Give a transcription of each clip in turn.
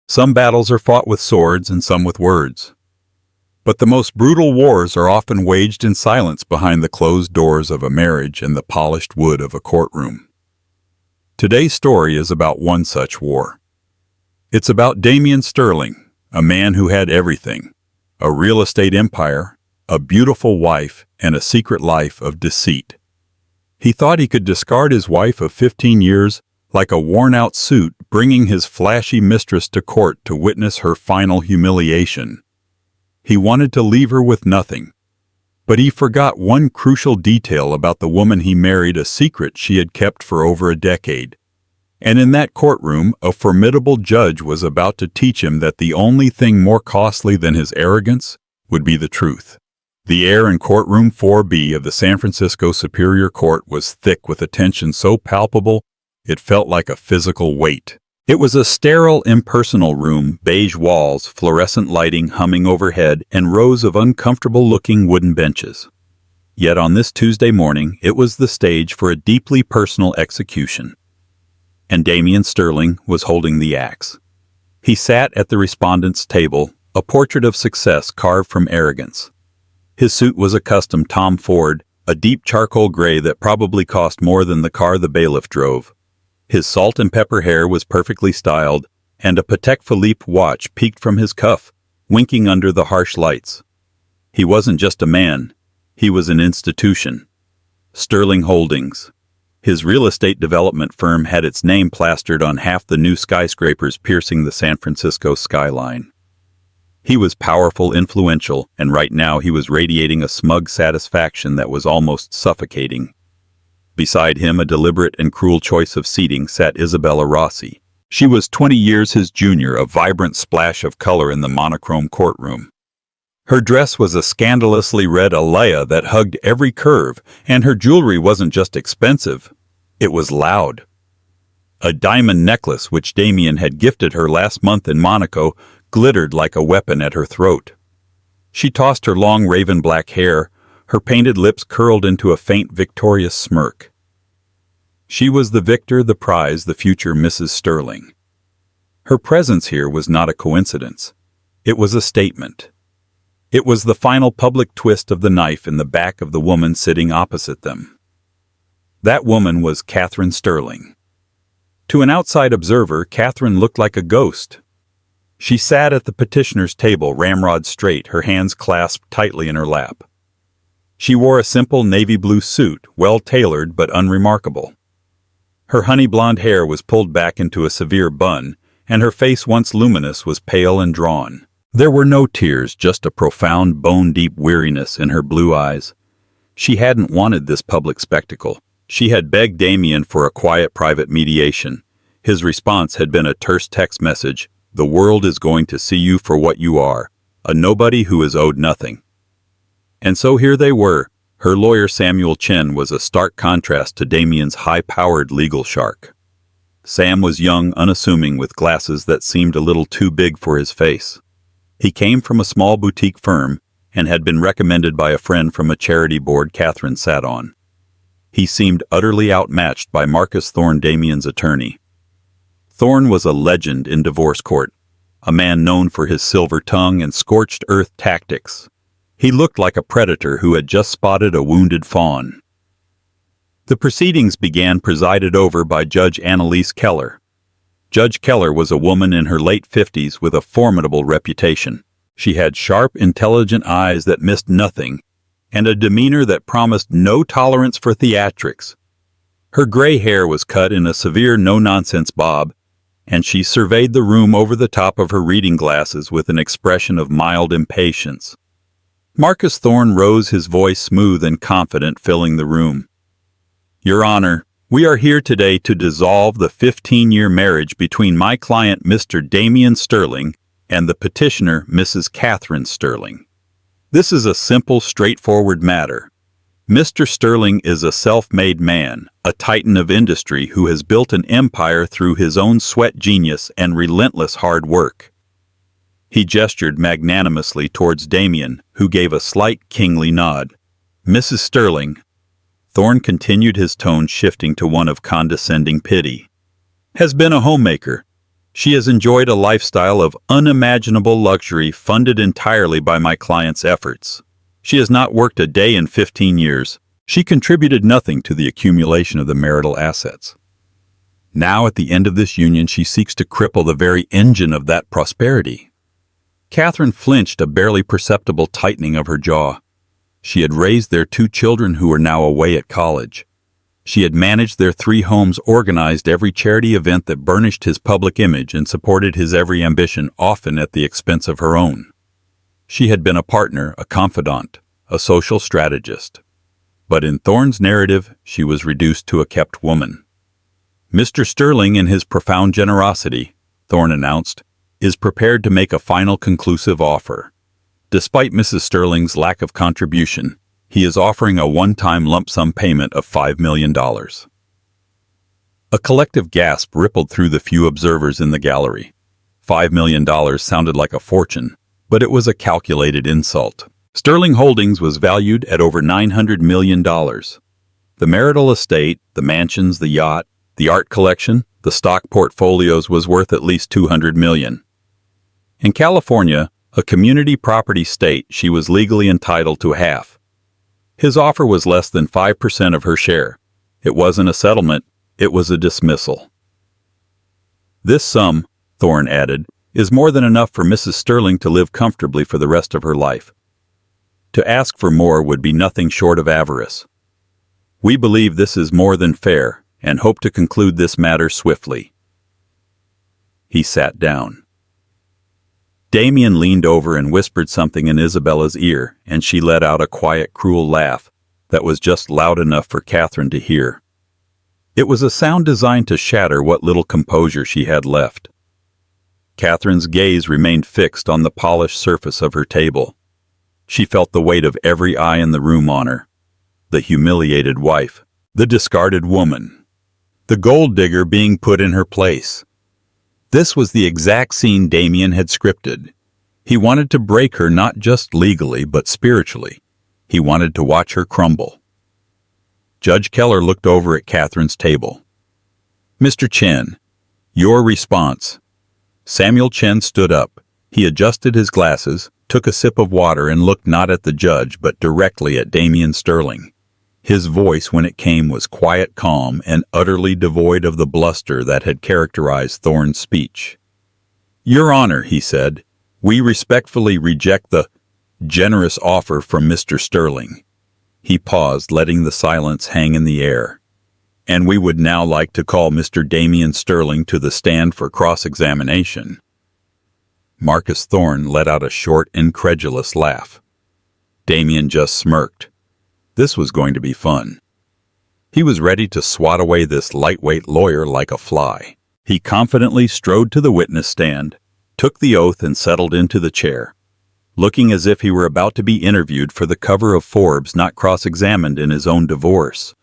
Some battles are fought with swords and some with words. But the most brutal wars are often waged in silence behind the closed doors of a marriage and the polished wood of a courtroom. Today's story is about one such war. It's about Damian Sterling, a man who had everything: a real estate empire, a beautiful wife, and a secret life of deceit. He thought he could discard his wife of 15 years like a worn-out suit, bringing his flashy mistress to court to witness her final humiliation. He wanted to leave her with nothing, but he forgot one crucial detail about the woman he married, a secret she had kept for over a decade. And in that courtroom, a formidable judge was about to teach him that the only thing more costly than his arrogance would be the truth. The air in courtroom 4B of the San Francisco Superior Court was thick with a tension so palpable it felt like a physical weight. It was a sterile, impersonal room, beige walls, fluorescent lighting humming overhead, and rows of uncomfortable-looking wooden benches. Yet on this Tuesday morning, it was the stage for a deeply personal execution. And Damian Sterling was holding the axe. He sat at the respondent's table, a portrait of success carved from arrogance. His suit was a custom Tom Ford, a deep charcoal gray that probably cost more than the car the bailiff drove. His salt and pepper hair was perfectly styled, and a Patek Philippe watch peeked from his cuff, winking under the harsh lights. He wasn't just a man, he was an institution. Sterling Holdings. His real estate development firm had its name plastered on half the new skyscrapers piercing the San Francisco skyline. He was powerful, influential, and right now he was radiating a smug satisfaction that was almost suffocating. Beside him, a deliberate and cruel choice of seating, sat Isabella Rossi. She was 20 years his junior, a vibrant splash of color in the monochrome courtroom. Her dress was a scandalously red alaya that hugged every curve, and her jewelry wasn't just expensive, it was loud. A diamond necklace which Damian had gifted her last month in Monaco glittered like a weapon at her throat. She tossed her long raven black hair, her painted lips curled into a faint victorious smirk. She was the victor, the prize, the future Mrs. Sterling. Her presence here was not a coincidence. It was a statement. It was the final public twist of the knife in the back of the woman sitting opposite them. That woman was Catherine Sterling. To an outside observer, Catherine looked like a ghost. She sat at the petitioner's table, ramrod straight, her hands clasped tightly in her lap. She wore a simple navy blue suit, well-tailored but unremarkable. Her honey blonde hair was pulled back into a severe bun, and her face, once luminous, was pale and drawn. There were no tears, just a profound, bone-deep weariness in her blue eyes. She hadn't wanted this public spectacle. She had begged Damian for a quiet, private mediation. His response had been a terse text message: "The world is going to see you for what you are, a nobody who is owed nothing." And so here they were. Her lawyer Samuel Chen was a stark contrast to Damian's high-powered legal shark. Sam was young, unassuming, with glasses that seemed a little too big for his face. He came from a small boutique firm and had been recommended by a friend from a charity board Catherine sat on. He seemed utterly outmatched by Marcus Thorne, Damian's attorney. Thorne was a legend in divorce court, a man known for his silver tongue and scorched earth tactics. He looked like a predator who had just spotted a wounded fawn. The proceedings began, presided over by Judge Annalise Keller. Judge Keller was a woman in her late 50s with a formidable reputation. She had sharp, intelligent eyes that missed nothing, and a demeanor that promised no tolerance for theatrics. Her gray hair was cut in a severe no-nonsense bob, and she surveyed the room over the top of her reading glasses with an expression of mild impatience. Marcus Thorne rose, his voice smooth and confident, filling the room. "Your Honor, we are here today to dissolve the 15-year marriage between my client, Mr. Damian Sterling, and the petitioner, Mrs. Catherine Sterling. This is a simple, straightforward matter. Mr. Sterling is a self-made man, a titan of industry who has built an empire through his own sweat, genius, and relentless hard work." He gestured magnanimously towards Damian, who gave a slight, kingly nod. "Mrs. Sterling," Thorne continued, his tone shifting to one of condescending pity, "has been a homemaker. She has enjoyed a lifestyle of unimaginable luxury funded entirely by my client's efforts. She has not worked a day in 15 years. She contributed nothing to the accumulation of the marital assets. Now, at the end of this union, she seeks to cripple the very engine of that prosperity. Catherine flinched, a barely perceptible tightening of her jaw. She had raised their 2 children who were now away at college. She had managed their 3 homes, organized every charity event that burnished his public image and supported his every ambition, often at the expense of her own. She had been a partner, a confidant, a social strategist. But in Thorne's narrative, she was reduced to a kept woman. Mr. Sterling, in his profound generosity, Thorne announced, is prepared to make a final conclusive offer. Despite Mrs. Sterling's lack of contribution, he is offering a one-time lump sum payment of $5 million. A collective gasp rippled through the few observers in the gallery. $5 million sounded like a fortune, but it was a calculated insult. Sterling Holdings was valued at over $900 million. The marital estate, the mansions, the yacht, the art collection, the stock portfolios was worth at least $200 million. In California, a community property state, she was legally entitled to half. His offer was less than 5% of her share. It wasn't a settlement, it was a dismissal. This sum, Thorne added, is more than enough for Mrs. Sterling to live comfortably for the rest of her life. To ask for more would be nothing short of avarice. We believe this is more than fair and hope to conclude this matter swiftly. He sat down. Damian leaned over and whispered something in Isabella's ear, and she let out a quiet, cruel laugh that was just loud enough for Catherine to hear. It was a sound designed to shatter what little composure she had left. Catherine's gaze remained fixed on the polished surface of her table. She felt the weight of every eye in the room on her. The humiliated wife, the discarded woman, the gold digger being put in her place. This was the exact scene Damian had scripted. He wanted to break her not just legally, but spiritually. He wanted to watch her crumble. Judge Keller looked over at Catherine's table. Mr. Chen, your response. Samuel Chen stood up. He adjusted his glasses, took a sip of water, and looked not at the judge, but directly at Damian Sterling. His voice, when it came, was quiet, calm, and utterly devoid of the bluster that had characterized Thorne's speech. Your Honor, he said, we respectfully reject the generous offer from Mr. Sterling. He paused, letting the silence hang in the air. And we would now like to call Mr. Damian Sterling to the stand for cross-examination. Marcus Thorne let out a short, incredulous laugh. Damian just smirked. This was going to be fun. He was ready to swat away this lightweight lawyer like a fly. He confidently strode to the witness stand, took the oath, and settled into the chair, looking as if he were about to be interviewed for the cover of Forbes, not cross-examined in his own divorce.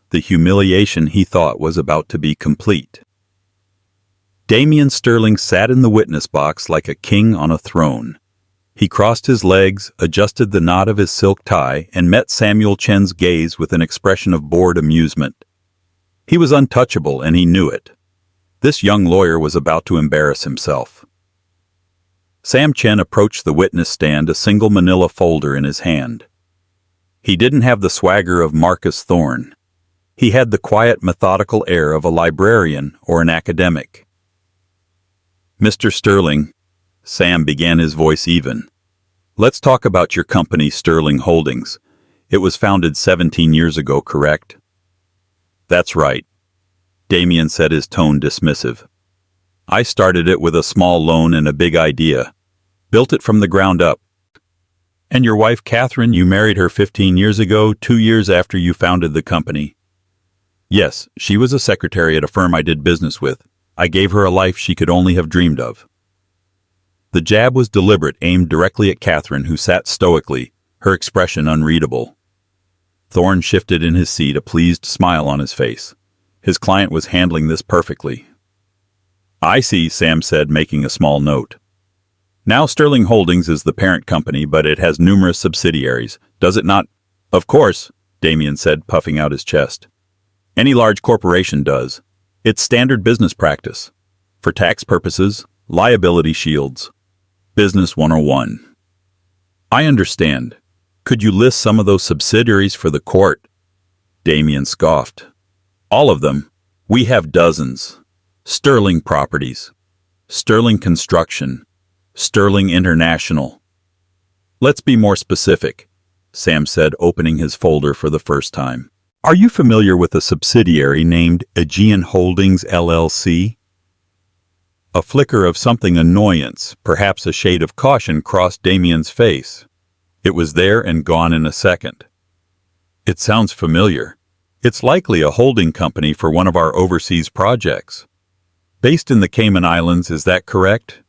The humiliation, he thought, was about to be complete. Damian Sterling sat in the witness box like a king on a throne. He crossed his legs, adjusted the knot of his silk tie, and met Samuel Chen's gaze with an expression of bored amusement. He was untouchable, and he knew it. This young lawyer was about to embarrass himself. Sam Chen approached the witness stand, a single manila folder in his hand. He didn't have the swagger of Marcus Thorne. He had the quiet, methodical air of a librarian or an academic. Mr. Sterling, Sam began, his voice even. Let's talk about your company, Sterling Holdings. It was founded 17 years ago, correct? That's right. Damian said, his tone dismissive. I started it with a small loan and a big idea. Built it from the ground up. And your wife, Catherine, you married her 15 years ago, 2 years after you founded the company. Yes, she was a secretary at a firm I did business with. I gave her a life she could only have dreamed of. The jab was deliberate, aimed directly at Catherine, who sat stoically, her expression unreadable. Thorne shifted in his seat, a pleased smile on his face. His client was handling this perfectly. I see, Sam said, making a small note. Now Sterling Holdings is the parent company, but it has numerous subsidiaries, does it not? Of course, Damian said, puffing out his chest. Any large corporation does. It's standard business practice. For tax purposes, liability shields. Business 101. I understand. Could you list some of those subsidiaries for the court? Damian scoffed. All of them. We have dozens. Sterling Properties, Sterling Construction, Sterling International. Let's be more specific, Sam said, opening his folder for the first time. Are you familiar with a subsidiary named Aegean Holdings, LLC? A flicker of something annoyance, perhaps a shade of caution, crossed Damian's face. It was there and gone in a second. It sounds familiar. It's likely a holding company for one of our overseas projects. Based in the Cayman Islands, is that correct?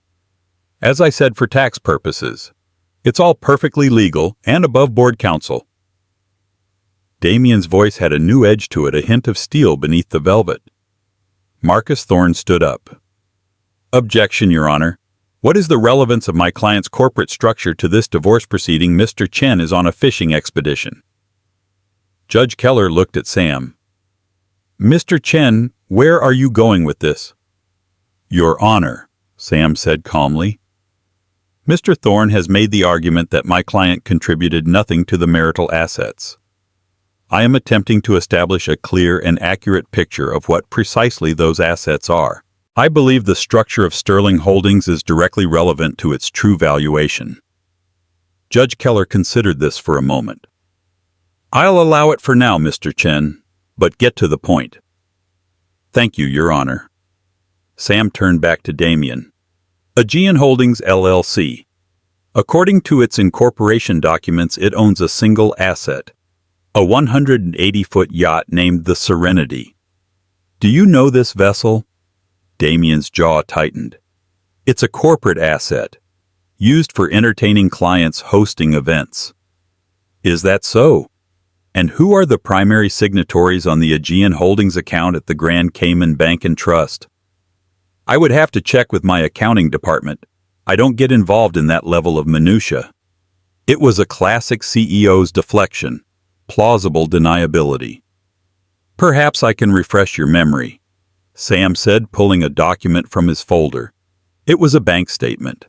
As I said, for tax purposes. It's all perfectly legal and above board counsel. Damian's voice had a new edge to it, a hint of steel beneath the velvet. Marcus Thorne stood up. Objection, Your Honor. What is the relevance of my client's corporate structure to this divorce proceeding? Mr. Chen is on a fishing expedition. Judge Keller looked at Sam. Mr. Chen, where are you going with this? Your Honor, Sam said calmly. Mr. Thorne has made the argument that my client contributed nothing to the marital assets. I am attempting to establish a clear and accurate picture of what precisely those assets are. I believe the structure of Sterling Holdings is directly relevant to its true valuation. Judge Keller considered this for a moment. I'll allow it for now, Mr. Chen, but get to the point. Thank you, Your Honor. Sam turned back to Damian. Aegean Holdings, LLC. According to its incorporation documents, it owns a single asset, a 180-foot yacht named the Serenity. Do you know this vessel? Damian's jaw tightened. It's a corporate asset, used for entertaining clients hosting events. Is that so? And who are the primary signatories on the Aegean Holdings account at the Grand Cayman Bank and Trust? I would have to check with my accounting department. I don't get involved in that level of minutia. It was a classic CEO's deflection, plausible deniability. Perhaps I can refresh your memory, Sam said, pulling a document from his folder. It was a bank statement.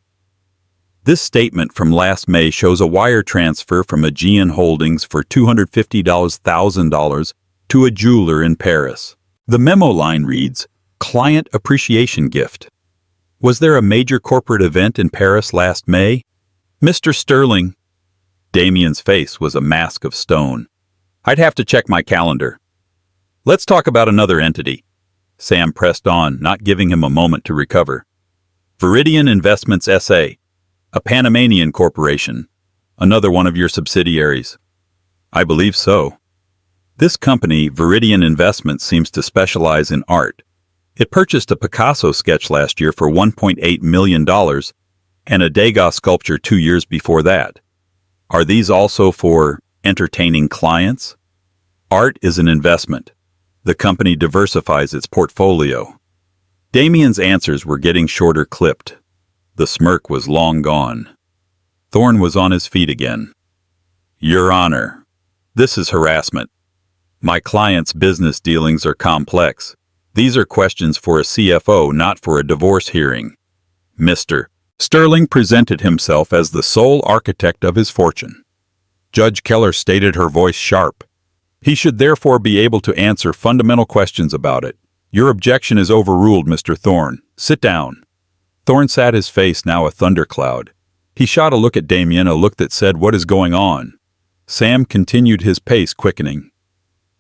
This statement from last May shows a wire transfer from Aegean Holdings for $250,000 to a jeweler in Paris. The memo line reads, Client Appreciation Gift. Was there a major corporate event in Paris last May? Mr. Sterling. Damian's face was a mask of stone. I'd have to check my calendar. Let's talk about another entity. Sam pressed on, not giving him a moment to recover. Viridian Investments S.A., a Panamanian corporation, another one of your subsidiaries. I believe so. This company, Viridian Investments, seems to specialize in art. It purchased a Picasso sketch last year for $1.8 million and a Degas sculpture 2 years before that. Are these also for entertaining clients? Art is an investment. The company diversifies its portfolio. Damian's answers were getting shorter clipped. The smirk was long gone. Thorne was on his feet again. Your Honor, this is harassment. My client's business dealings are complex. These are questions for a CFO, not for a divorce hearing. Mr. Sterling presented himself as the sole architect of his fortune. Judge Keller stated, her voice sharp. He should therefore be able to answer fundamental questions about it. Your objection is overruled, Mr. Thorne. Sit down. Thorne sat, his face now a thundercloud. He shot a look at Damian, a look that said, what is going on? Sam continued, his pace quickening.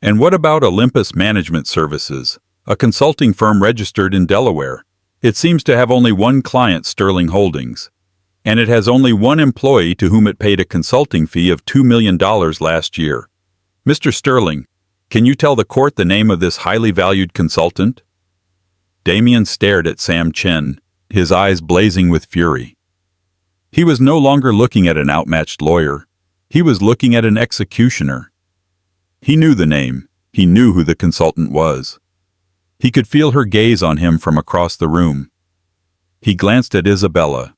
And what about Olympus Management Services, a consulting firm registered in Delaware? It seems to have only one client, Sterling Holdings, and it has only one employee to whom it paid a consulting fee of $2 million last year. Mr. Sterling, can you tell the court the name of this highly valued consultant? Damian stared at Sam Chen, his eyes blazing with fury. He was no longer looking at an outmatched lawyer. He was looking at an executioner. He knew the name. He knew who the consultant was. He could feel her gaze on him from across the room. He glanced at Isabella.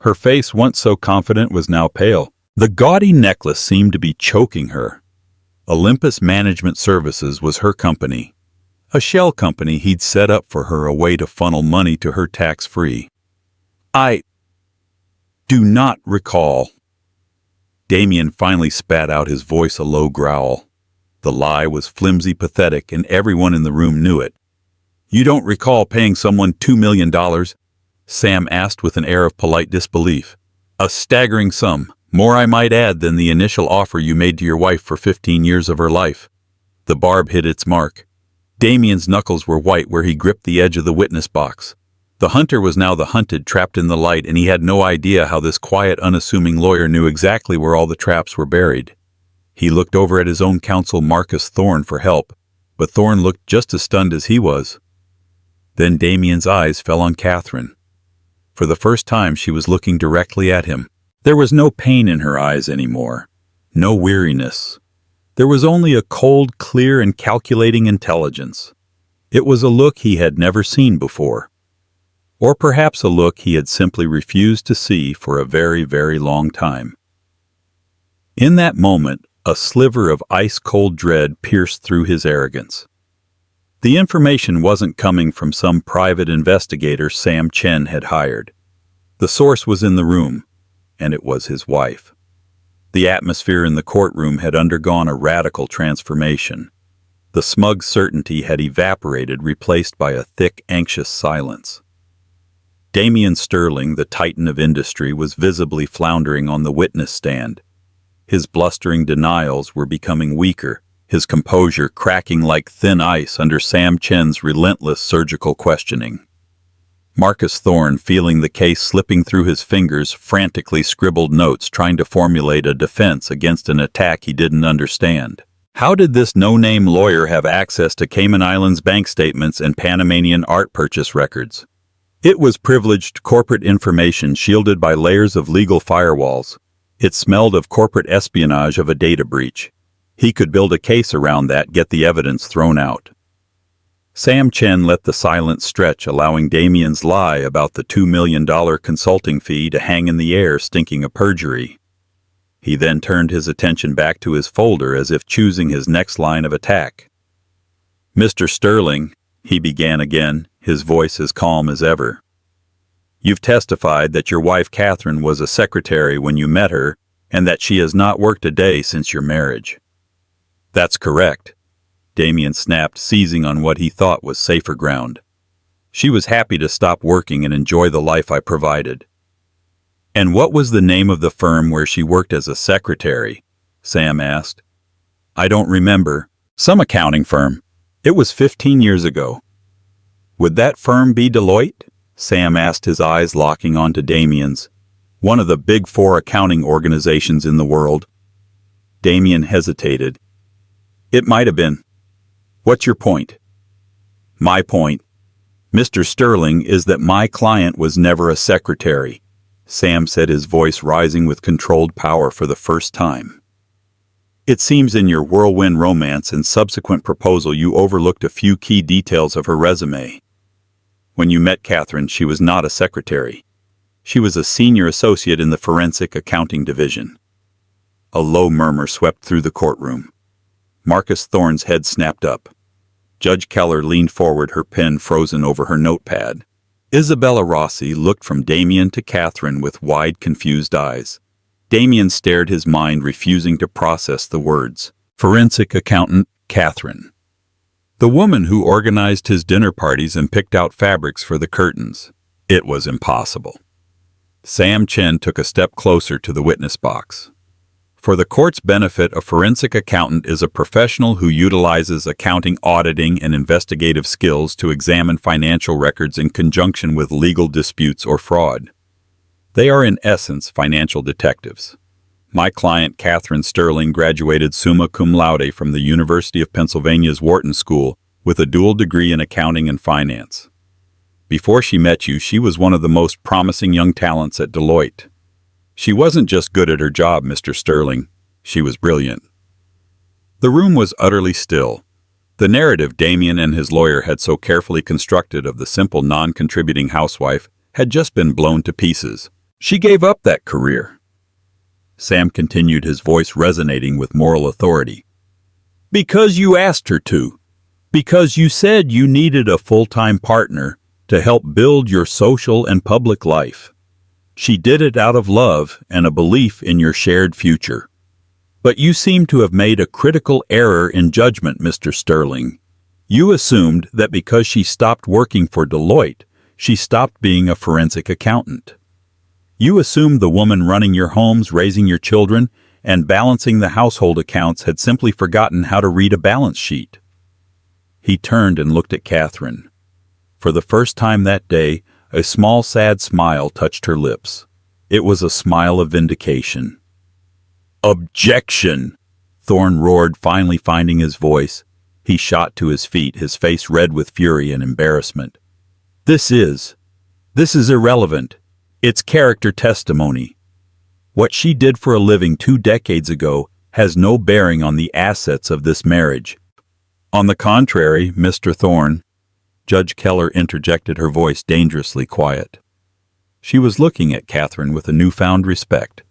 Her face, once so confident, was now pale. The gaudy necklace seemed to be choking her. Olympus Management Services was her company. A shell company he'd set up for her, a way to funnel money to her tax-free. I do not recall. Damian finally spat out, his voice a low growl. The lie was flimsy, pathetic, and everyone in the room knew it. You don't recall paying someone $2 million? Sam asked with an air of polite disbelief. A staggering sum, more I might add than the initial offer you made to your wife for 15 years of her life. The barb hit its mark. Damian's knuckles were white where he gripped the edge of the witness box. The hunter was now the hunted, trapped in the light, and he had no idea how this quiet, unassuming lawyer knew exactly where all the traps were buried. He looked over at his own counsel, Marcus Thorne, for help, but Thorne looked just as stunned as he was. Then Damian's eyes fell on Catherine. For the first time, she was looking directly at him. There was no pain in her eyes anymore, no weariness. There was only a cold, clear, and calculating intelligence. It was a look he had never seen before. Or perhaps a look he had simply refused to see for a very, very long time. In that moment, a sliver of ice-cold dread pierced through his arrogance. The information wasn't coming from some private investigator Sam Chen had hired. The source was in the room, and it was his wife. The atmosphere in the courtroom had undergone a radical transformation. The smug certainty had evaporated, replaced by a thick, anxious silence. Damian Sterling, the titan of industry, was visibly floundering on the witness stand. His blustering denials were becoming weaker, his composure cracking like thin ice under Sam Chen's relentless surgical questioning. Marcus Thorne, feeling the case slipping through his fingers, frantically scribbled notes, trying to formulate a defense against an attack he didn't understand. How did this no-name lawyer have access to Cayman Islands bank statements and Panamanian art purchase records? It was privileged corporate information shielded by layers of legal firewalls. It smelled of corporate espionage, of a data breach. He could build a case around that, get the evidence thrown out. Sam Chen let the silence stretch, allowing Damian's lie about the $2 million consulting fee to hang in the air, stinking of perjury. He then turned his attention back to his folder, as if choosing his next line of attack. Mr. Sterling, he began again, his voice as calm as ever. You've testified that your wife Catherine was a secretary when you met her, and that she has not worked a day since your marriage. That's correct, Damian snapped, seizing on what he thought was safer ground. She was happy to stop working and enjoy the life I provided. And what was the name of the firm where she worked as a secretary? Sam asked. I don't remember. Some accounting firm. It was 15 years ago. Would that firm be Deloitte? Sam asked, his eyes locking onto Damian's. One of the big four accounting organizations in the world. Damian hesitated. It might have been. What's your point? My point, Mr. Sterling, is that my client was never a secretary, Sam said, his voice rising with controlled power for the first time. It seems in your whirlwind romance and subsequent proposal you overlooked a few key details of her resume. When you met Catherine, she was not a secretary. She was a senior associate in the forensic accounting division. A low murmur swept through the courtroom. Marcus Thorne's head snapped up. Judge Keller leaned forward, her pen frozen over her notepad. Isabella Rossi looked from Damian to Catherine with wide, confused eyes. Damian stared, his mind refusing to process the words. Forensic accountant, Catherine. The woman who organized his dinner parties and picked out fabrics for the curtains. It was impossible. Sam Chen took a step closer to the witness box. For the court's benefit, a forensic accountant is a professional who utilizes accounting, auditing, and investigative skills to examine financial records in conjunction with legal disputes or fraud. They are, in essence, financial detectives. My client, Catherine Sterling, graduated summa cum laude from the University of Pennsylvania's Wharton School with a dual degree in accounting and finance. Before she met you, she was one of the most promising young talents at Deloitte. She wasn't just good at her job, Mr. Sterling. She was brilliant. The room was utterly still. The narrative Damian and his lawyer had so carefully constructed of the simple, non-contributing housewife had just been blown to pieces. She gave up that career. Sam continued, his voice resonating with moral authority. Because you asked her to. Because you said you needed a full-time partner to help build your social and public life. She did it out of love and a belief in your shared future. But you seem to have made a critical error in judgment, Mr. Sterling. You assumed that because she stopped working for Deloitte, she stopped being a forensic accountant. You assumed the woman running your homes, raising your children, and balancing the household accounts had simply forgotten how to read a balance sheet. He turned and looked at Catherine. For the first time that day, a small, sad smile touched her lips. It was a smile of vindication. "Objection!" Thorne roared, finally finding his voice. He shot to his feet, his face red with fury and embarrassment. This is irrelevant. It's character testimony. What she did for a living 2 decades ago has no bearing on the assets of this marriage. On the contrary, Mr. Thorne, Judge Keller interjected, her voice dangerously quiet. She was looking at Catherine with a newfound respect.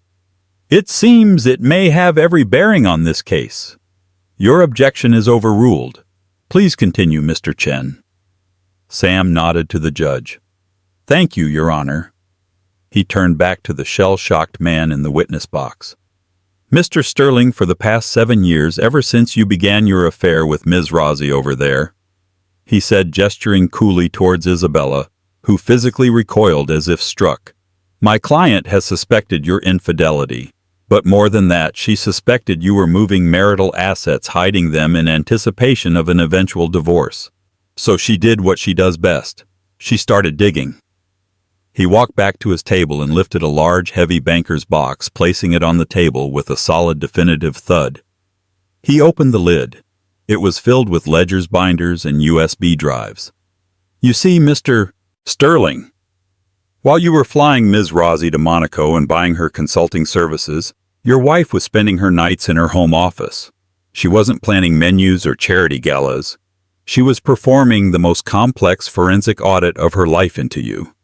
It seems it may have every bearing on this case. Your objection is overruled. Please continue, Mr. Chen. Sam nodded to the judge. Thank you, Your Honor. He turned back to the shell-shocked man in the witness box. Mr. Sterling, for the past 7 years, ever since you began your affair with Ms. Rossi over there, he said, gesturing coolly towards Isabella, who physically recoiled as if struck. My client has suspected your infidelity. But more than that, she suspected you were moving marital assets, hiding them in anticipation of an eventual divorce. So she did what she does best. She started digging. He walked back to his table and lifted a large, heavy banker's box, placing it on the table with a solid, definitive thud. He opened the lid. It was filled with ledgers, binders, and USB drives. You see, Mr. Sterling, while you were flying Ms. Rossi to Monaco and buying her consulting services, your wife was spending her nights in her home office. She wasn't planning menus or charity galas. She was performing the most complex forensic audit of her life into you.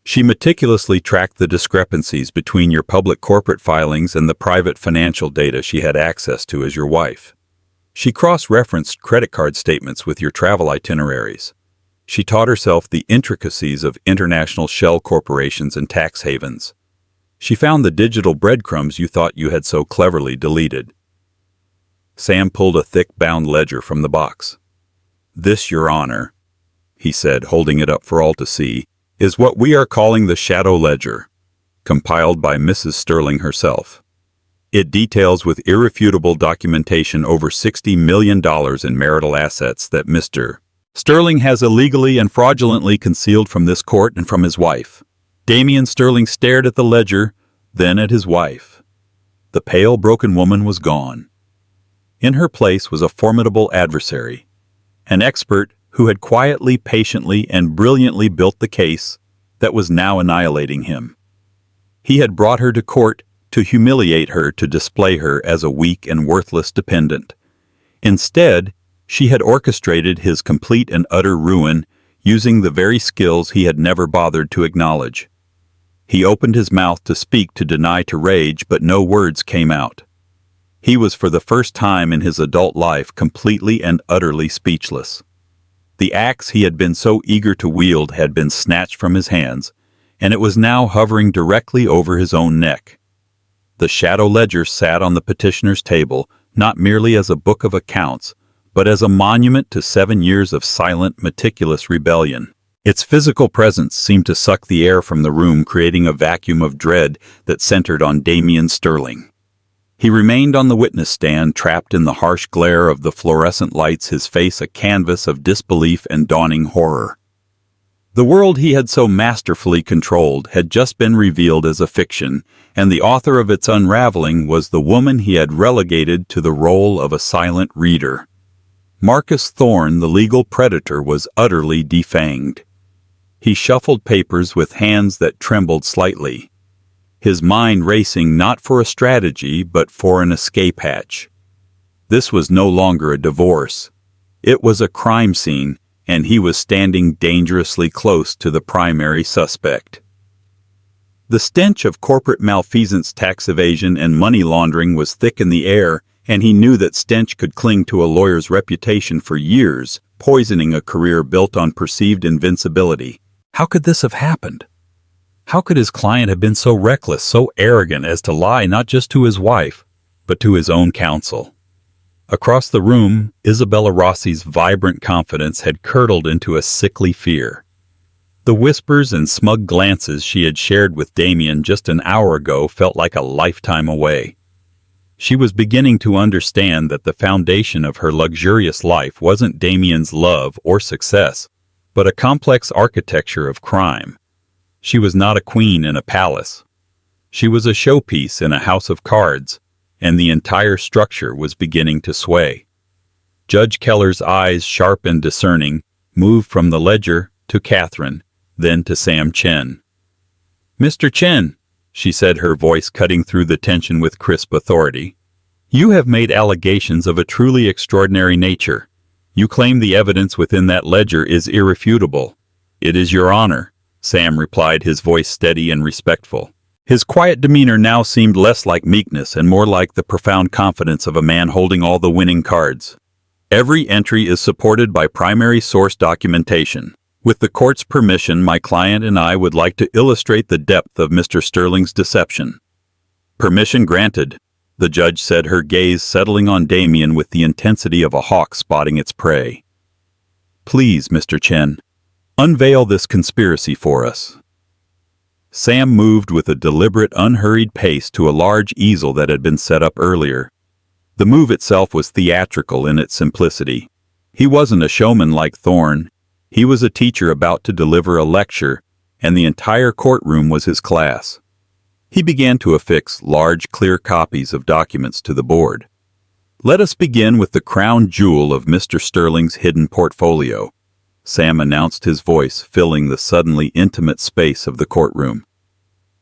She meticulously tracked the discrepancies between your public corporate filings and the private financial data she had access to as your wife. She cross-referenced credit card statements with your travel itineraries. She taught herself the intricacies of international shell corporations and tax havens. She found the digital breadcrumbs you thought you had so cleverly deleted. Sam pulled a thick bound ledger from the box. This, Your Honor, he said, holding it up for all to see, is what we are calling the Shadow Ledger, compiled by Mrs. Sterling herself. It details with irrefutable documentation over $60 million in marital assets that Mr. Sterling has illegally and fraudulently concealed from this court and from his wife. Damian Sterling stared at the ledger, then at his wife. The pale, broken woman was gone. In her place was a formidable adversary, an expert who had quietly, patiently, and brilliantly built the case that was now annihilating him. He had brought her to court to humiliate her, to display her as a weak and worthless dependent. Instead, she had orchestrated his complete and utter ruin using the very skills he had never bothered to acknowledge. He opened his mouth to speak, to deny, to rage, but no words came out. He was for the first time in his adult life completely and utterly speechless. The axe he had been so eager to wield had been snatched from his hands, and it was now hovering directly over his own neck. The Shadow Ledger sat on the petitioner's table, not merely as a book of accounts, but as a monument to 7 years of silent, meticulous rebellion. Its physical presence seemed to suck the air from the room, creating a vacuum of dread that centered on Damian Sterling. He remained on the witness stand, trapped in the harsh glare of the fluorescent lights, his face a canvas of disbelief and dawning horror. The world he had so masterfully controlled had just been revealed as a fiction, and the author of its unraveling was the woman he had relegated to the role of a silent reader. Marcus Thorne, the legal predator, was utterly defanged. He shuffled papers with hands that trembled slightly, his mind racing not for a strategy but for an escape hatch. This was no longer a divorce. It was a crime scene, and he was standing dangerously close to the primary suspect. The stench of corporate malfeasance, tax evasion, and money laundering was thick in the air, and he knew that stench could cling to a lawyer's reputation for years, poisoning a career built on perceived invincibility. How could this have happened? How could his client have been so reckless, so arrogant as to lie not just to his wife, but to his own counsel? Across the room, Isabella Rossi's vibrant confidence had curdled into a sickly fear. The whispers and smug glances she had shared with Damian just an hour ago felt like a lifetime away. She was beginning to understand that the foundation of her luxurious life wasn't Damian's love or success, but a complex architecture of crime. She was not a queen in a palace. She was a showpiece in a house of cards, and the entire structure was beginning to sway. Judge Keller's eyes, sharp and discerning, moved from the ledger to Catherine, then to Sam Chen. "Mr. Chen," she said, her voice cutting through the tension with crisp authority, "you have made allegations of a truly extraordinary nature. You claim the evidence within that ledger is irrefutable." "It is your honor," Sam replied, his voice steady and respectful. His quiet demeanor now seemed less like meekness and more like the profound confidence of a man holding all the winning cards. "Every entry is supported by primary source documentation. With the court's permission, my client and I would like to illustrate the depth of Mr. Sterling's deception." "Permission granted," the judge said, her gaze settling on Damian with the intensity of a hawk spotting its prey. "Please, Mr. Chen, unveil this conspiracy for us." Sam moved with a deliberate, unhurried pace to a large easel that had been set up earlier. The move itself was theatrical in its simplicity. He wasn't a showman like Thorne. He was a teacher about to deliver a lecture, and the entire courtroom was his class. He began to affix large, clear copies of documents to the board. "Let us begin with the crown jewel of Mr. Sterling's hidden portfolio," Sam announced, his voice filling the suddenly intimate space of the courtroom.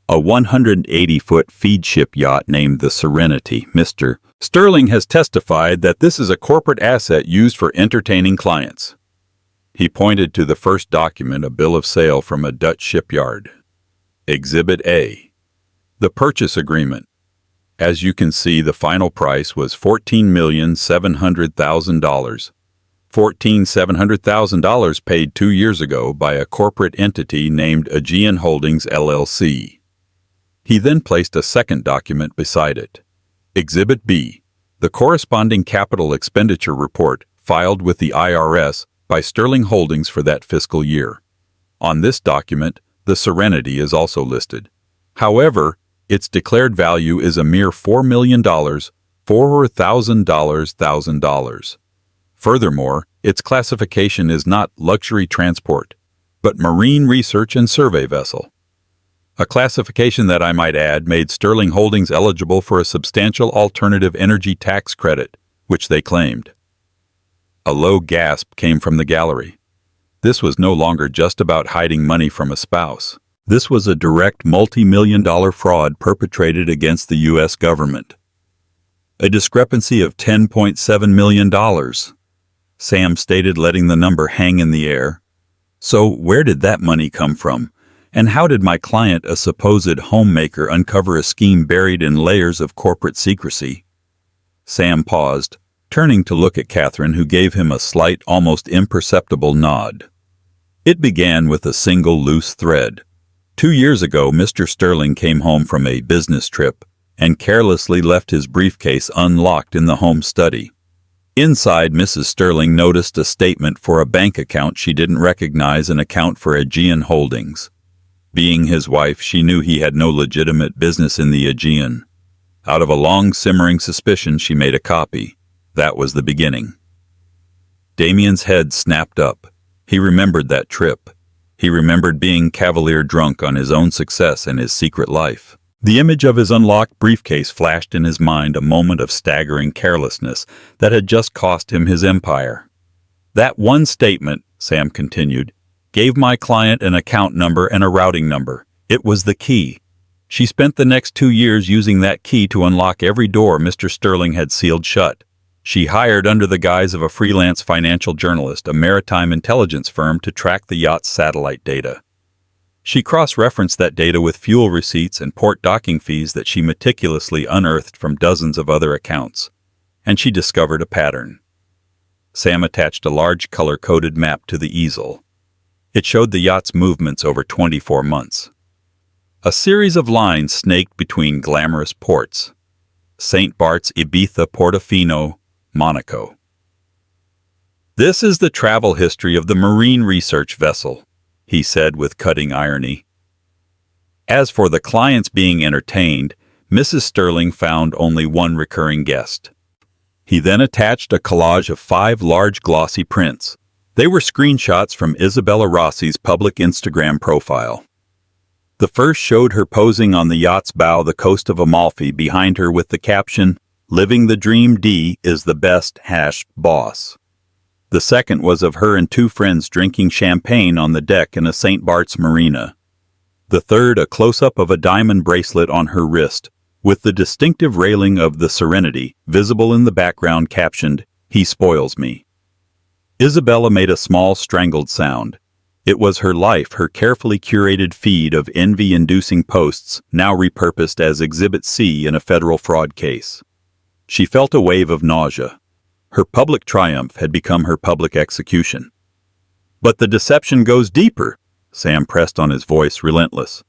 "A 180-foot feed ship yacht named the Serenity. Mr. Sterling has testified that this is a corporate asset used for entertaining clients." He pointed to the first document, a bill of sale from a Dutch shipyard. Exhibit A. The purchase agreement. As you can see, the final price was $14,700,000. $14,700,000 paid 2 years ago by a corporate entity named Aegean Holdings, LLC. He then placed a second document beside it. Exhibit B. The corresponding capital expenditure report filed with the IRS by Sterling Holdings for that fiscal year. On this document, the Serenity is also listed. However, its declared value is a mere $4 million, $4,000. Furthermore, its classification is not luxury transport, but marine research and survey vessel. A classification that, I might add, made Sterling Holdings eligible for a substantial alternative energy tax credit, which they claimed. A low gasp came from the gallery. This was no longer just about hiding money from a spouse. This was a direct multi-million-dollar fraud perpetrated against the U.S. government. A discrepancy of $10.7 million. Sam stated, letting the number hang in the air. "So where did that money come from? And how did my client, a supposed homemaker, uncover a scheme buried in layers of corporate secrecy?" Sam paused, turning to look at Catherine, who gave him a slight, almost imperceptible nod. "It began with a single loose thread. 2 years ago, Mr. Sterling came home from a business trip and carelessly left his briefcase unlocked in the home study. Inside, Mrs. Sterling noticed a statement for a bank account she didn't recognize, an account for Aegean Holdings. Being his wife, she knew he had no legitimate business in the Aegean. Out of a long simmering suspicion, she made a copy. That was the beginning." Damian's head snapped up. He remembered that trip. He remembered being cavalier drunk on his own success and his secret life. The image of his unlocked briefcase flashed in his mind, a moment of staggering carelessness that had just cost him his empire. "That one statement," Sam continued, "gave my client an account number and a routing number. It was the key. She spent the next 2 years using that key to unlock every door Mr. Sterling had sealed shut. She hired, under the guise of a freelance financial journalist, a maritime intelligence firm to track the yacht's satellite data. She cross-referenced that data with fuel receipts and port docking fees that she meticulously unearthed from dozens of other accounts. and she discovered a pattern. Sam attached a large color-coded map to the easel. It showed the yacht's movements over 24 months. A series of lines snaked between glamorous ports: St. Bart's, Ibiza, Portofino, Monaco. "This is the travel history of the marine research vessel," he said with cutting irony. As for the clients being entertained, Mrs. Sterling found only one recurring guest. He then attached a collage of 5 large glossy prints. They were screenshots from Isabella Rossi's public Instagram profile. The first showed her posing on the yacht's bow, the coast of Amalfi, behind her with the caption, "Living the dream, D is the best # boss." The second was of her and 2 friends drinking champagne on the deck in a St. Bart's marina. The third, a close-up of a diamond bracelet on her wrist, with the distinctive railing of the Serenity visible in the background, captioned, "He spoils me." Isabella made a small strangled sound. It was her life, her carefully curated feed of envy-inducing posts, now repurposed as Exhibit C in a federal fraud case. She felt a wave of nausea. Her public triumph had become her public execution. "But the deception goes deeper," Sam pressed on, his voice relentless.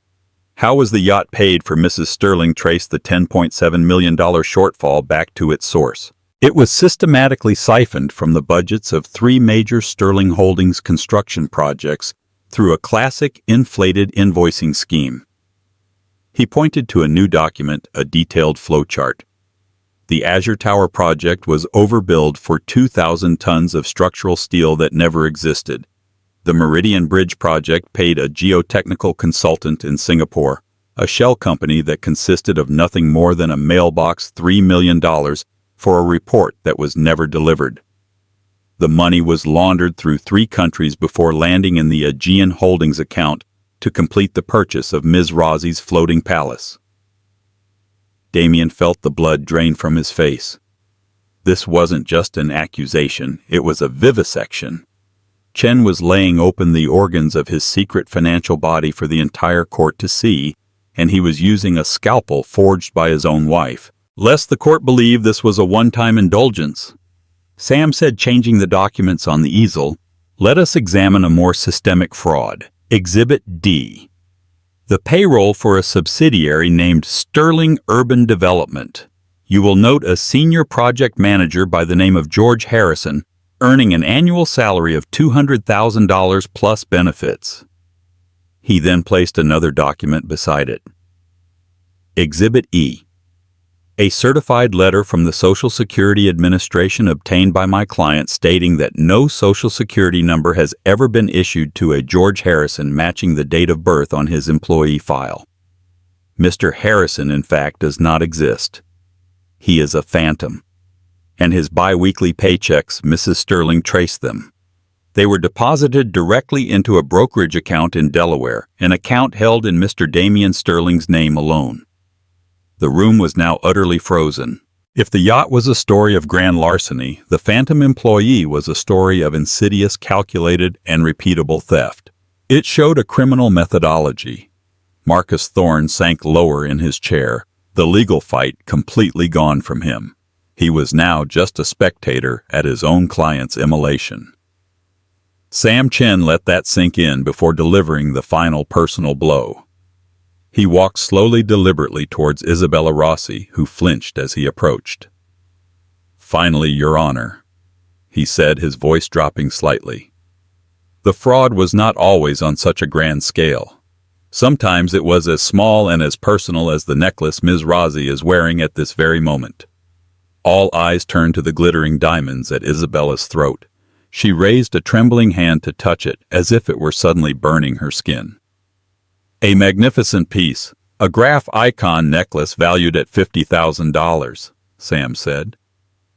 "How was the yacht paid for?" Mrs. Sterling traced the $10.7 million shortfall back to its source. It was systematically siphoned from the budgets of 3 major Sterling Holdings construction projects through a classic inflated invoicing scheme. He pointed to a new document, a detailed flowchart. The Azure Tower project was overbilled for 2,000 tons of structural steel that never existed. The Meridian Bridge project paid a geotechnical consultant in Singapore, a shell company that consisted of nothing more than a mailbox, $3 million for a report that was never delivered. The money was laundered through 3 countries before landing in the Aegean Holdings account to complete the purchase of Ms. Rossi's floating palace. Damian felt the blood drain from his face. This wasn't just an accusation, it was a vivisection. Chen was laying open the organs of his secret financial body for the entire court to see, and he was using a scalpel forged by his own wife, lest the court believe this was a one-time indulgence. Sam said, changing the documents on the easel, "Let us examine a more systemic fraud. Exhibit D. The payroll for a subsidiary named Sterling Urban Development. You will note a senior project manager by the name of George Harrison, earning an annual salary of $200,000 plus benefits." He then placed another document beside it. Exhibit E. A certified letter from the Social Security Administration obtained by my client stating that no Social Security number has ever been issued to a George Harrison matching the date of birth on his employee file. Mr. Harrison, in fact, does not exist. He is a phantom. And his bi-weekly paychecks, Mrs. Sterling traced them. They were deposited directly into a brokerage account in Delaware, an account held in Mr. Damian Sterling's name alone. The room was now utterly frozen. If the yacht was a story of grand larceny, the phantom employee was a story of insidious, calculated, and repeatable theft. It showed a criminal methodology. Marcus Thorne sank lower in his chair, the legal fight completely gone from him. He was now just a spectator at his own client's immolation. Sam Chen let that sink in before delivering the final personal blow. He walked slowly, deliberately towards Isabella Rossi, who flinched as he approached. "Finally, Your Honor," he said, his voice dropping slightly. The fraud was not always on such a grand scale. Sometimes it was as small and as personal as the necklace Ms. Rossi is wearing at this very moment. All eyes turned to the glittering diamonds at Isabella's throat. She raised a trembling hand to touch it, as if it were suddenly burning her skin. "A magnificent piece, a graph icon necklace valued at $50,000, Sam said.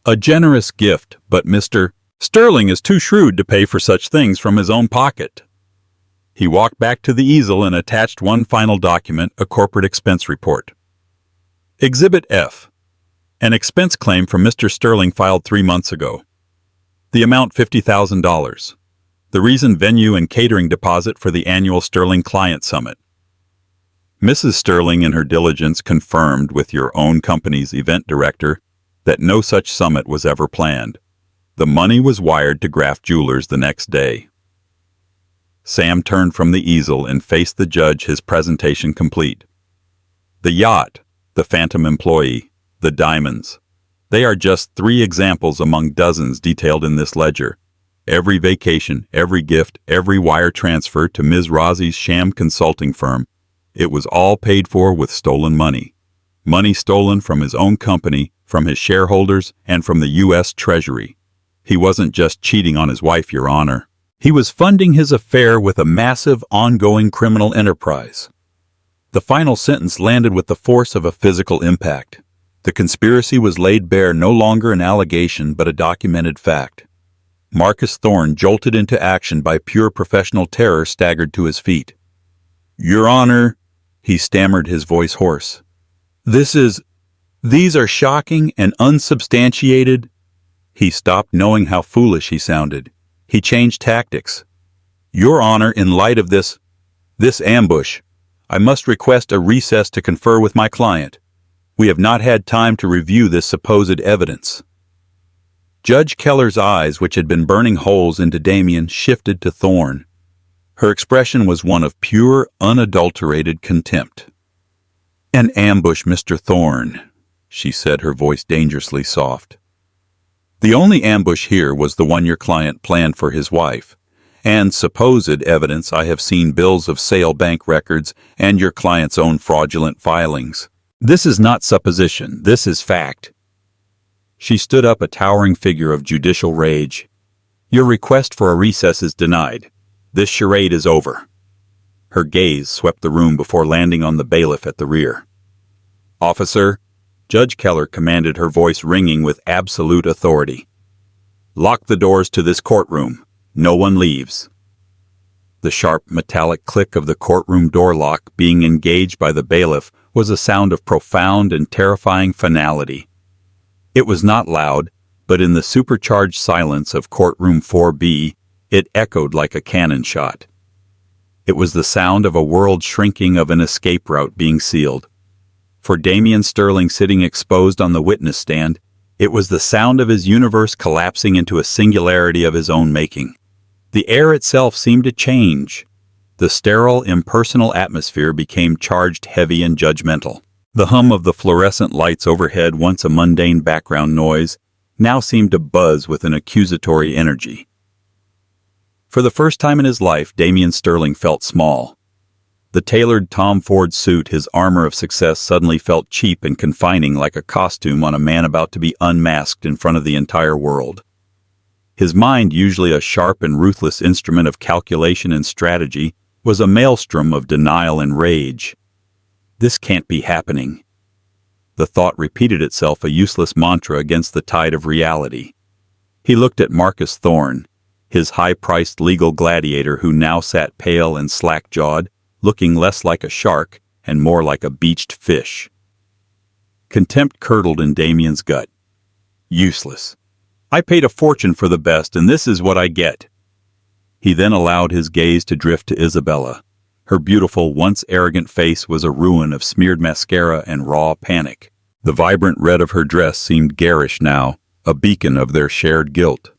"A generous gift, but Mr. Sterling is too shrewd to pay for such things from his own pocket." He walked back to the easel and attached one final document, a corporate expense report. Exhibit F. An expense claim from Mr. Sterling filed 3 months ago. The amount $50,000. The reason venue and catering deposit for the annual Sterling Client Summit. Mrs. Sterling, in her diligence, confirmed with your own company's event director that no such summit was ever planned. The money was wired to Graff Jewelers the next day. Sam turned from the easel and faced the judge, his presentation complete. The yacht, the phantom employee, the diamonds. They are just 3 examples among dozens detailed in this ledger. Every vacation, every gift, every wire transfer to Ms. Rosie's sham consulting firm, it was all paid for with stolen money. Money stolen from his own company, from his shareholders, and from the U.S. Treasury. He wasn't just cheating on his wife, Your Honor. He was funding his affair with a massive, ongoing criminal enterprise. The final sentence landed with the force of a physical impact. The conspiracy was laid bare, no longer an allegation but a documented fact. Marcus Thorne, jolted into action by pure professional terror, staggered to his feet. Your Honor, he stammered, his voice hoarse. These are shocking and unsubstantiated. He stopped, knowing how foolish he sounded. He changed tactics. Your Honor, in light of this ambush, I must request a recess to confer with my client. We have not had time to review this supposed evidence. Judge Keller's eyes, which had been burning holes into Damian, shifted to Thorne. Her expression was one of pure, unadulterated contempt. An ambush, Mr. Thorne, she said, her voice dangerously soft. The only ambush here was the one your client planned for his wife, and supposed evidence. I have seen bills of sale, bank records, and your client's own fraudulent filings. This is not supposition, this is fact. She stood up, a towering figure of judicial rage. Your request for a recess is denied. This charade is over. Her gaze swept the room before landing on the bailiff at the rear. Officer, Judge Keller commanded, her voice ringing with absolute authority. Lock the doors to this courtroom. No one leaves. The sharp, metallic click of the courtroom door lock being engaged by the bailiff was a sound of profound and terrifying finality. It was not loud, but in the supercharged silence of courtroom 4B, it echoed like a cannon shot. It was the sound of a world shrinking, of an escape route being sealed. For Damian Sterling, sitting exposed on the witness stand, it was the sound of his universe collapsing into a singularity of his own making. The air itself seemed to change. The sterile, impersonal atmosphere became charged, heavy, and judgmental. The hum of the fluorescent lights overhead, once a mundane background noise, now seemed to buzz with an accusatory energy. For the first time in his life, Damian Sterling felt small. The tailored Tom Ford suit, his armor of success, suddenly felt cheap and confining, like a costume on a man about to be unmasked in front of the entire world. His mind, usually a sharp and ruthless instrument of calculation and strategy, was a maelstrom of denial and rage. This can't be happening. The thought repeated itself, a useless mantra against the tide of reality. He looked at Marcus Thorne, his high-priced legal gladiator, who now sat pale and slack-jawed, looking less like a shark and more like a beached fish. Contempt curdled in Damian's gut. Useless. I paid a fortune for the best, and this is what I get. He then allowed his gaze to drift to Isabella. Her beautiful, once arrogant face was a ruin of smeared mascara and raw panic. The vibrant red of her dress seemed garish now, a beacon of their shared guilt.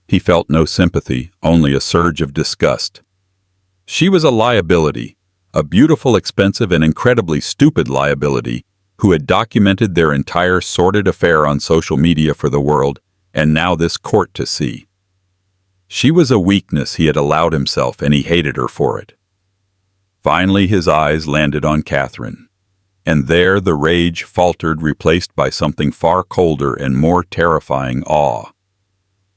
He felt no sympathy, only a surge of disgust. She was a liability, a beautiful, expensive, and incredibly stupid liability, who had documented their entire sordid affair on social media for the world, and now this court to see. She was a weakness he had allowed himself, and he hated her for it. Finally his eyes landed on Catherine, and there the rage faltered, replaced by something far colder and more terrifying awe.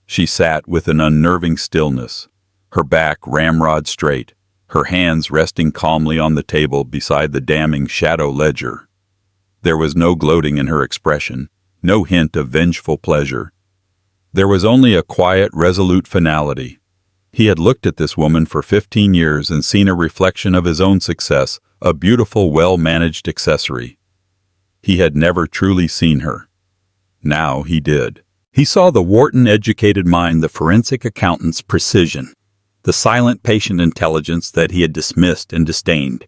She sat with an unnerving stillness, her back ramrod straight, her hands resting calmly on the table beside the damning shadow ledger. There was no gloating in her expression, no hint of vengeful pleasure. There was only a quiet, resolute finality. He had looked at this woman for 15 years and seen a reflection of his own success, a beautiful, well-managed accessory. He had never truly seen her. Now he did. He saw the Wharton-educated mind, the forensic accountant's precision, the silent, patient intelligence that he had dismissed and disdained.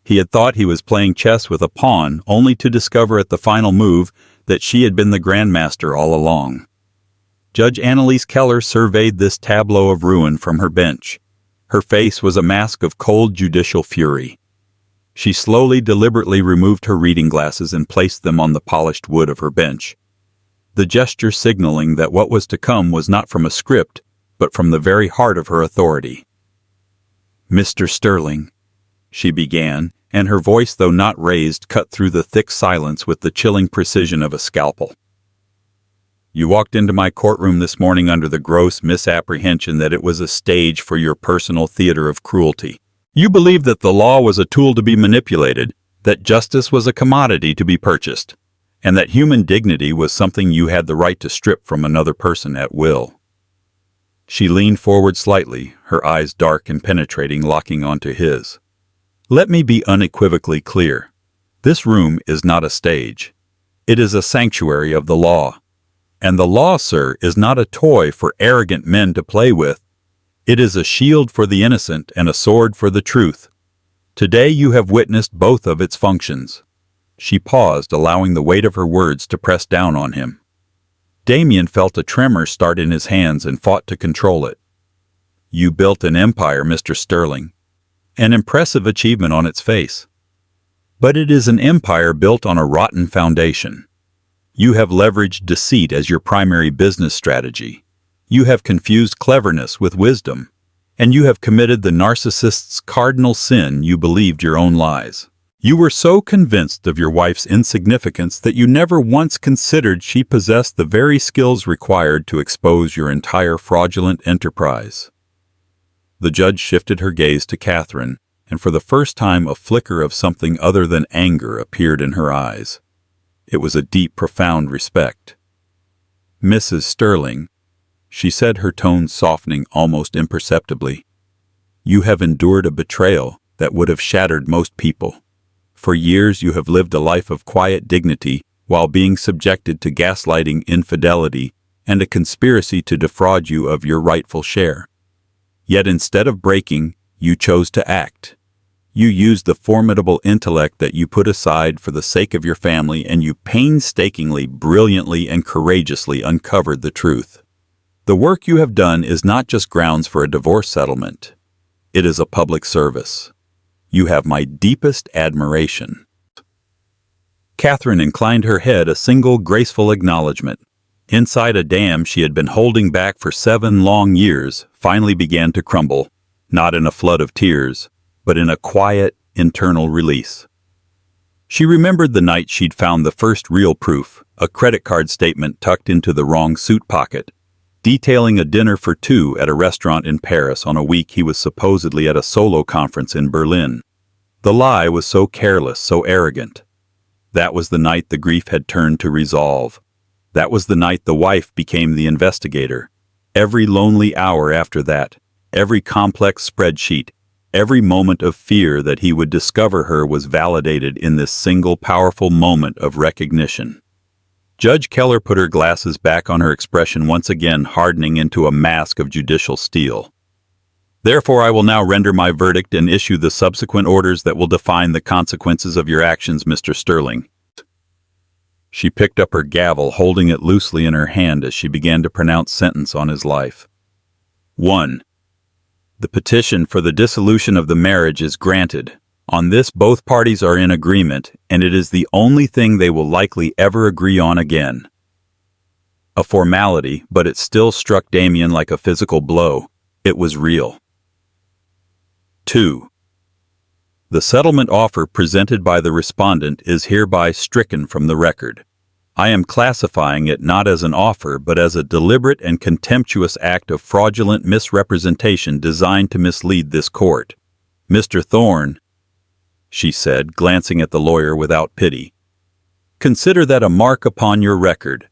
He had thought he was playing chess with a pawn, only to discover at the final move that she had been the Grandmaster all along. Judge Annalise Keller surveyed this tableau of ruin from her bench. Her face was a mask of cold judicial fury. She slowly, deliberately removed her reading glasses and placed them on the polished wood of her bench, the gesture signaling that what was to come was not from a script, but from the very heart of her authority. "Mr. Sterling," she began, and her voice, though not raised, cut through the thick silence with the chilling precision of a scalpel. "You walked into my courtroom this morning under the gross misapprehension that it was a stage for your personal theater of cruelty. You believed that the law was a tool to be manipulated, that justice was a commodity to be purchased, and that human dignity was something you had the right to strip from another person at will." She leaned forward slightly, her eyes dark and penetrating, locking onto his. "Let me be unequivocally clear. This room is not a stage. It is a sanctuary of the law. And the law, sir, is not a toy for arrogant men to play with. It is a shield for the innocent and a sword for the truth. Today you have witnessed both of its functions." She paused, allowing the weight of her words to press down on him. Damian felt a tremor start in his hands and fought to control it. "You built an empire, Mr. Sterling. An impressive achievement on its face. But it is an empire built on a rotten foundation. You have leveraged deceit as your primary business strategy. You have confused cleverness with wisdom, and you have committed the narcissist's cardinal sin. You believed your own lies. You were so convinced of your wife's insignificance that you never once considered she possessed the very skills required to expose your entire fraudulent enterprise." The judge shifted her gaze to Catherine, and for the first time a flicker of something other than anger appeared in her eyes. It was a deep, profound respect. "Mrs. Sterling," she said, her tone softening almost imperceptibly, "you have endured a betrayal that would have shattered most people. For years you have lived a life of quiet dignity while being subjected to gaslighting, infidelity, and a conspiracy to defraud you of your rightful share. Yet instead of breaking, you chose to act. You used the formidable intellect that you put aside for the sake of your family, and you painstakingly, brilliantly, and courageously uncovered the truth. The work you have done is not just grounds for a divorce settlement. It is a public service. You have my deepest admiration." Catherine inclined her head, a single graceful acknowledgement. Inside a dam she had been holding back for 7 long years finally began to crumble, not in a flood of tears, but in a quiet, internal release. She remembered the night she'd found the first real proof, a credit card statement tucked into the wrong suit pocket, detailing a dinner for 2 at a restaurant in Paris on a week he was supposedly at a solo conference in Berlin. The lie was so careless, so arrogant. That was the night the grief had turned to resolve. That was the night the wife became the investigator. Every lonely hour after that, every complex spreadsheet, every moment of fear that he would discover her was validated in this single powerful moment of recognition. Judge Keller put her glasses back on, her expression once again hardening into a mask of judicial steel. "Therefore, I will now render my verdict and issue the subsequent orders that will define the consequences of your actions, Mr. Sterling." She picked up her gavel, holding it loosely in her hand as she began to pronounce sentence on his life. 1. The petition for the dissolution of the marriage is granted. On this, both parties are in agreement, and it is the only thing they will likely ever agree on again. A formality, but it still struck Damian like a physical blow. It was real. 2. The settlement offer presented by the respondent is hereby stricken from the record. I am classifying it not as an offer, but as a deliberate and contemptuous act of fraudulent misrepresentation designed to mislead this court. Mr. Thorne, she said, glancing at the lawyer without pity, consider that a mark upon your record.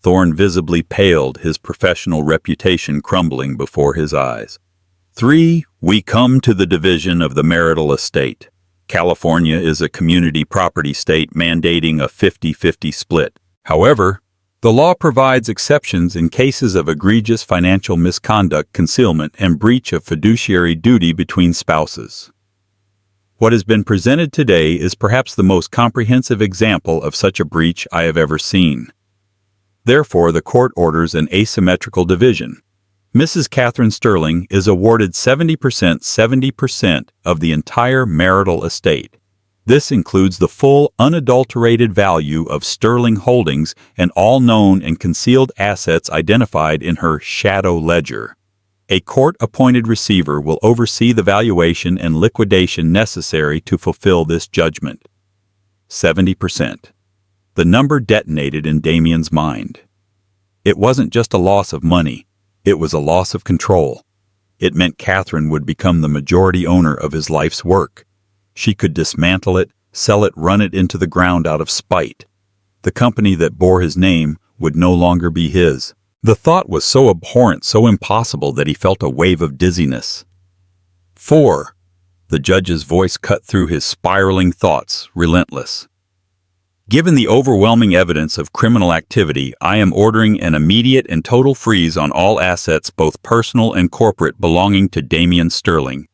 Thorne visibly paled, his professional reputation crumbling before his eyes. 3. We come to the division of the marital estate. California is a community property state mandating a 50-50 split. However, the law provides exceptions in cases of egregious financial misconduct, concealment, and breach of fiduciary duty between spouses. What has been presented today is perhaps the most comprehensive example of such a breach I have ever seen. Therefore, the court orders an asymmetrical division. Mrs. Catherine Sterling is awarded 70% of the entire marital estate. This includes the full, unadulterated value of Sterling Holdings and all known and concealed assets identified in her shadow ledger. A court-appointed receiver will oversee the valuation and liquidation necessary to fulfill this judgment. 70%. The number detonated in Damian's mind. It wasn't just a loss of money, it was a loss of control. It meant Catherine would become the majority owner of his life's work. She could dismantle it, sell it, run it into the ground out of spite. The company that bore his name would no longer be his. The thought was so abhorrent, so impossible, that he felt a wave of dizziness. 4. The judge's voice cut through his spiraling thoughts, relentless. Given the overwhelming evidence of criminal activity, I am ordering an immediate and total freeze on all assets, both personal and corporate, belonging to Damian Sterling.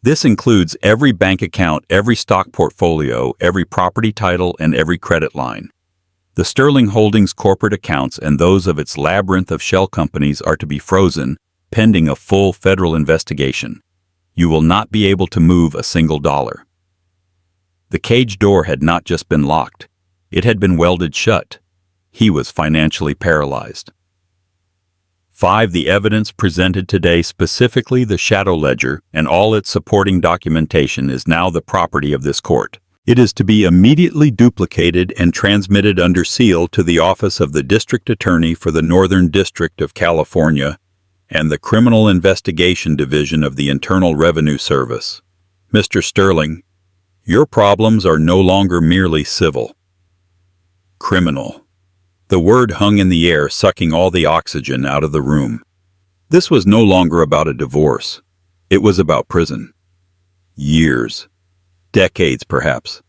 This includes every bank account, every stock portfolio, every property title, and every credit line. The Sterling Holdings corporate accounts and those of its labyrinth of shell companies are to be frozen, pending a full federal investigation. You will not be able to move a single dollar. The cage door had not just been locked, it had been welded shut. He was financially paralyzed. 5. The evidence presented today, specifically the shadow ledger and all its supporting documentation, is now the property of this court. It is to be immediately duplicated and transmitted under seal to the office of the District Attorney for the Northern District of California and the Criminal Investigation Division of the Internal Revenue Service. Mr. Sterling, your problems are no longer merely civil. Criminal. The word hung in the air, sucking all the oxygen out of the room. This was no longer about a divorce. It was about prison. Years. Decades, perhaps.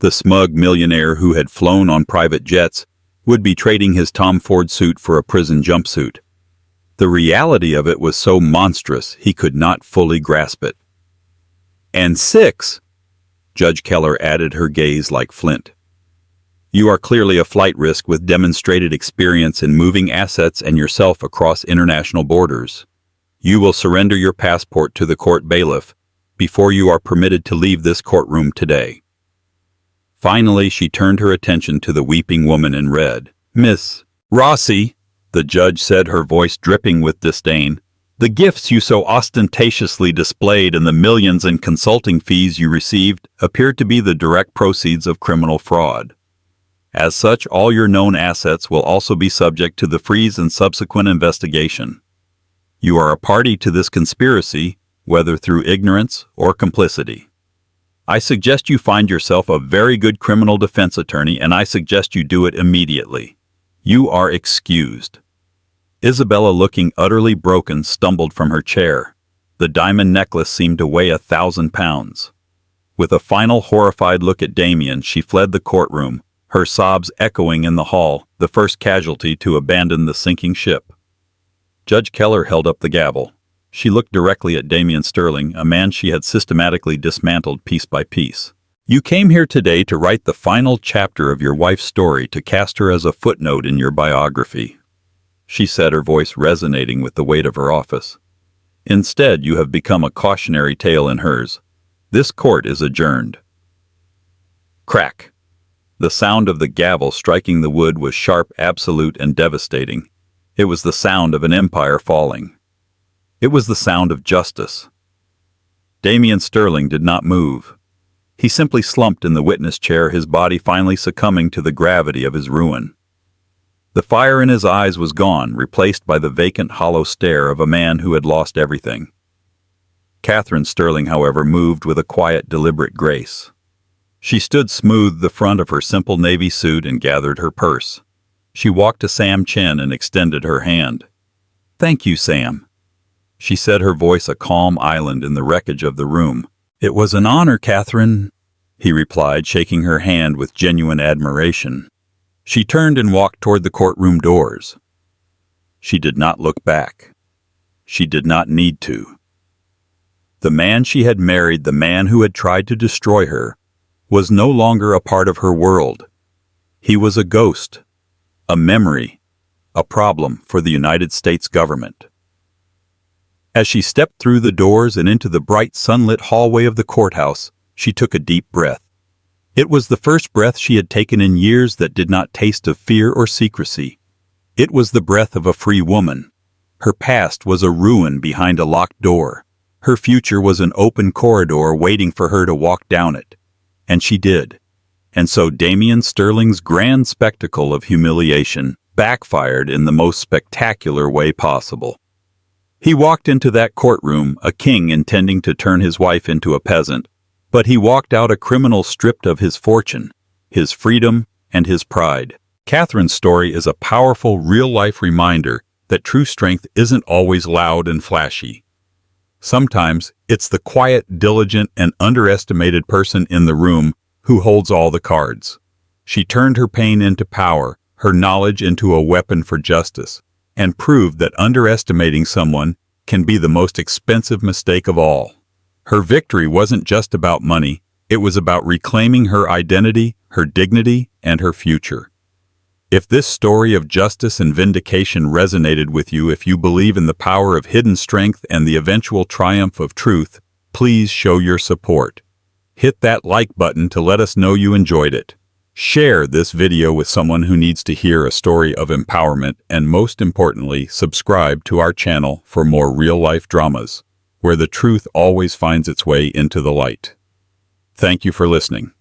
The smug millionaire who had flown on private jets would be trading his Tom Ford suit for a prison jumpsuit. The reality of it was so monstrous he could not fully grasp it. And 6, Judge Keller added, her gaze like flint. You are clearly a flight risk with demonstrated experience in moving assets and yourself across international borders. You will surrender your passport to the court bailiff before you are permitted to leave this courtroom today. Finally, she turned her attention to the weeping woman in red. Miss Rossi, the judge said, her voice dripping with disdain, the gifts you so ostentatiously displayed and the millions in consulting fees you received appeared to be the direct proceeds of criminal fraud. As such, all your known assets will also be subject to the freeze and subsequent investigation. You are a party to this conspiracy, whether through ignorance or complicity. I suggest you find yourself a very good criminal defense attorney, and I suggest you do it immediately. You are excused. Isabella, looking utterly broken, stumbled from her chair. The diamond necklace seemed to weigh 1,000 pounds. With a final horrified look at Damian, she fled the courtroom, her sobs echoing in the hall, the first casualty to abandon the sinking ship. Judge Keller held up the gavel. She looked directly at Damian Sterling, a man she had systematically dismantled piece by piece. You came here today to write the final chapter of your wife's story, to cast her as a footnote in your biography, she said, her voice resonating with the weight of her office. Instead, you have become a cautionary tale in hers. This court is adjourned. Crack. The sound of the gavel striking the wood was sharp, absolute, and devastating. It was the sound of an empire falling. It was the sound of justice. Damian Sterling did not move. He simply slumped in the witness chair, his body finally succumbing to the gravity of his ruin. The fire in his eyes was gone, replaced by the vacant, hollow stare of a man who had lost everything. Catherine Sterling, however, moved with a quiet, deliberate grace. She stood, smoothed the front of her simple navy suit, and gathered her purse. She walked to Sam Chen and extended her hand. "Thank you, Sam," she said, her voice a calm island in the wreckage of the room. "It was an honor, Catherine," he replied, shaking her hand with genuine admiration. She turned and walked toward the courtroom doors. She did not look back. She did not need to. The man she had married, the man who had tried to destroy her, was no longer a part of her world. He was a ghost, a memory, a problem for the United States government. As she stepped through the doors and into the bright sunlit hallway of the courthouse, she took a deep breath. It was the first breath she had taken in years that did not taste of fear or secrecy. It was the breath of a free woman. Her past was a ruin behind a locked door. Her future was an open corridor waiting for her to walk down it. And she did. And so Damian Sterling's grand spectacle of humiliation backfired in the most spectacular way possible. He walked into that courtroom, a king intending to turn his wife into a peasant, but he walked out a criminal stripped of his fortune, his freedom, and his pride. Catherine's story is a powerful, real-life reminder that true strength isn't always loud and flashy. Sometimes it's the quiet, diligent, and underestimated person in the room who holds all the cards. She turned her pain into power, her knowledge into a weapon for justice, and proved that underestimating someone can be the most expensive mistake of all. Her victory wasn't just about money, it was about reclaiming her identity, her dignity, and her future. If this story of justice and vindication resonated with you, if you believe in the power of hidden strength and the eventual triumph of truth, please show your support. Hit that like button to let us know you enjoyed it. Share this video with someone who needs to hear a story of empowerment, and most importantly, subscribe to our channel for more real-life dramas, where the truth always finds its way into the light. Thank you for listening.